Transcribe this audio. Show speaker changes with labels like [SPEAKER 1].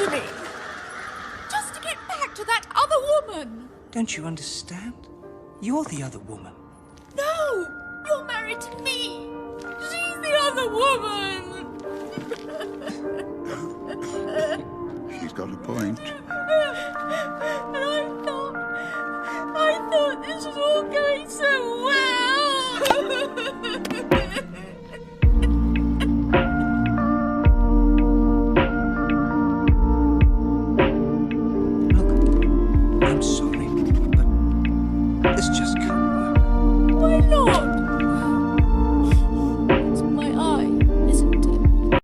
[SPEAKER 1] to me. Just to get back to that other woman.
[SPEAKER 2] Don't you understand? You're the other woman.
[SPEAKER 1] No, you're married to me. She's the other woman.
[SPEAKER 3] She's got a point.
[SPEAKER 1] And I thought this was all going so well.
[SPEAKER 2] Look, I'm sorry, but this just